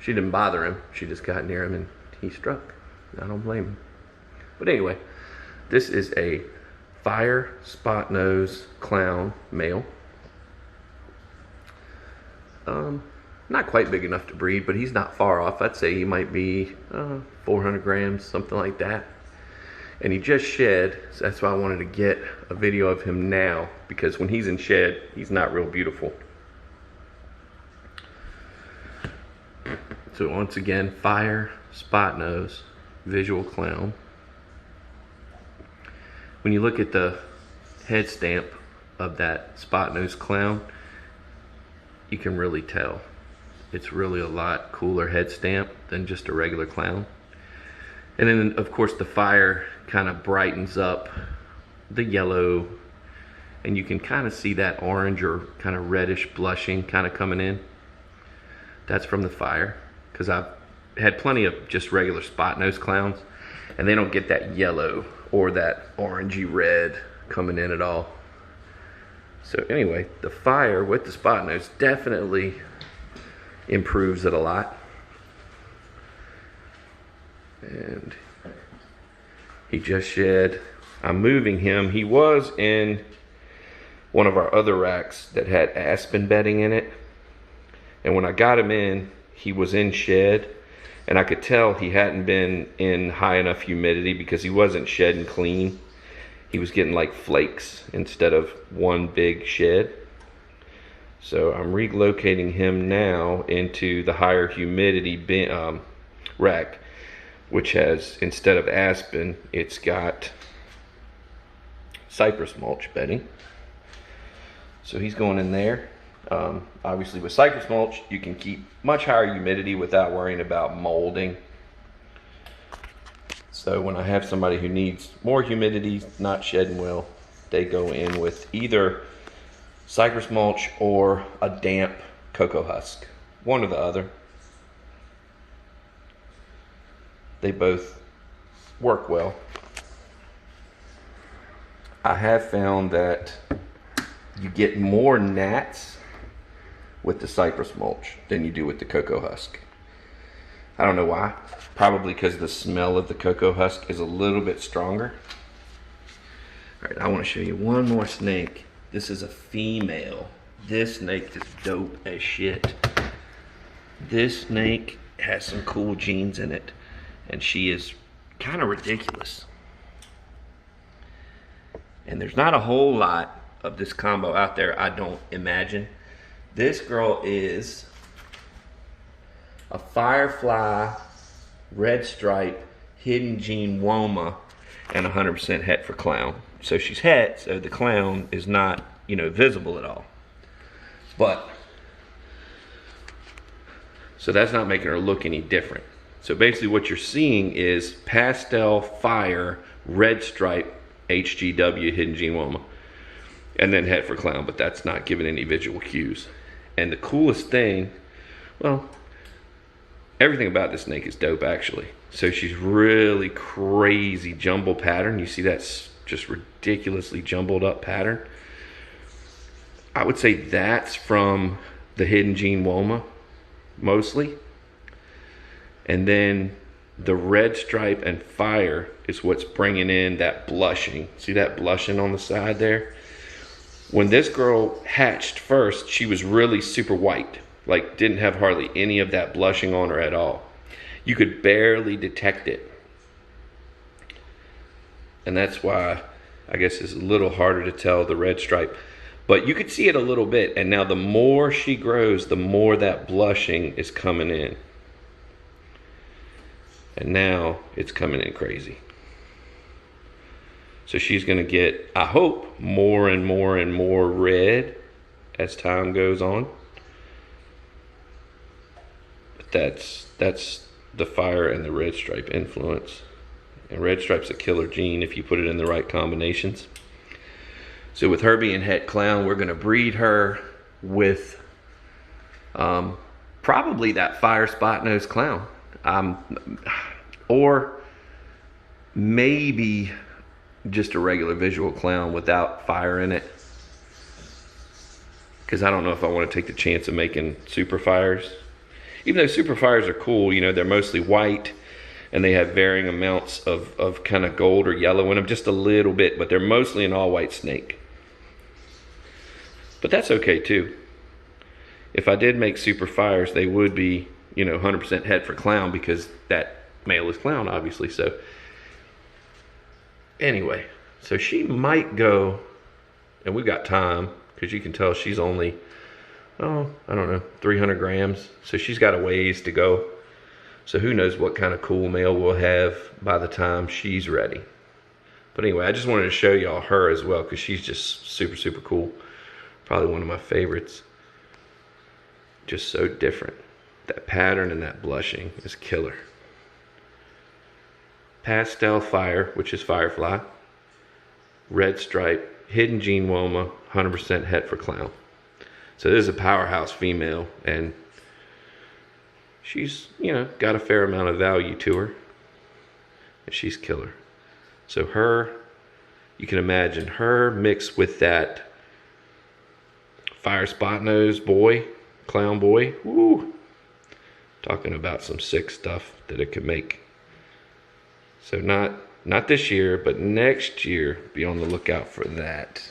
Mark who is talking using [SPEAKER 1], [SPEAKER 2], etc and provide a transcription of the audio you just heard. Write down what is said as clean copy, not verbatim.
[SPEAKER 1] She didn't bother him. She just got near him and he struck. I don't blame him. But anyway, this is a fire spot nose clown male. Not quite big enough to breed, but he's not far off. I'd say he might be 400 grams, something like that. And he just shed, so that's why I wanted to get a video of him now, because when he's in shed, he's not real beautiful. So once again, fire spot nose visual clown. When you look at the head stamp of that spot nose clown, you can really tell it's really a lot cooler head stamp than just a regular clown. And then of course the fire kind of brightens up the yellow, and you can kind of see that orange or kind of reddish blushing kind of coming in. That's from the fire, because I've had plenty of just regular spot nose clowns and they don't get that yellow or that orangey red coming in at all. So anyway, the fire with the spot nose definitely improves it a lot. And he just shed. I'm moving him. He was in one of our other racks that had aspen bedding in it. And when I got him in, he was in shed. And I could tell he hadn't been in high enough humidity because he wasn't shedding clean. He was getting like flakes instead of one big shed. So I'm relocating him now into the higher humidity rack, which has, instead of aspen, it's got cypress mulch bedding. So he's going in there. Obviously with cypress mulch, you can keep much higher humidity without worrying about molding. So when I have somebody who needs more humidity, not shedding well, they go in with either cypress mulch or a damp cocoa husk, one or the other. They both work well. I have found that you get more gnats with the cypress mulch than you do with the cocoa husk. I don't know why. Probably because the smell of the cocoa husk is a little bit stronger. All right, I want to show you one more snake. This is a female. This snake is dope as shit. This snake has some cool genes in it, and she is kind of ridiculous. And there's not a whole lot of this combo out there, I don't imagine. This girl is a firefly, red stripe, hidden gene woma, and 100% het for clown. So she's het, so the clown is not, visible at all. But, so that's not making her look any different. So basically what you're seeing is pastel, fire, red stripe, HGW, hidden gene woma, and then het for clown, but that's not giving any visual cues. And the coolest thing, well, everything about this snake is dope actually. So she's really crazy jumble pattern. You see that's just ridiculously jumbled up pattern. I would say that's from the hidden gene woma mostly. And then the red stripe and fire is what's bringing in that blushing. See that blushing on the side there? When this girl hatched first, she was really super white. Like didn't have hardly any of that blushing on her at all. You could barely detect it. And that's why I guess it's a little harder to tell the red stripe. But you could see it a little bit. And now the more she grows, the more that blushing is coming in. And now it's coming in crazy. So she's going to get, I hope, more and more and more red as time goes on. But that's the fire and the red stripe influence. And red stripe's a killer gene if you put it in the right combinations. So with her being het clown, we're going to breed her with probably that fire spot nose clown. Or maybe just a regular visual clown without fire in it. Because I don't know if I want to take the chance of making super fires. Even though super fires are cool, you know, they're mostly white and they have varying amounts of kind of gold or yellow in them, just a little bit, but they're mostly an all white snake. But that's okay too. If I did make super fires, they would be, you know, 100% het for clown, because that male is clown, obviously. So anyway, so she might go, and we've got time, because you can tell she's only, oh, I don't know, 300 grams. So she's got a ways to go. So who knows what kind of cool male we'll have by the time she's ready. But anyway, I just wanted to show y'all her as well, because she's just super, super cool. Probably one of my favorites. Just so different. That pattern and that blushing is killer. Pastel Fire, which is Firefly. Red Stripe, Hidden Gene Woma, 100% het for clown. So this is a powerhouse female, and she's, you know, got a fair amount of value to her. And she's killer. So her, you can imagine her mixed with that fire spot nose boy, clown boy. Woo! Talking about some sick stuff that it could make. So not this year, but next year, be on the lookout for that.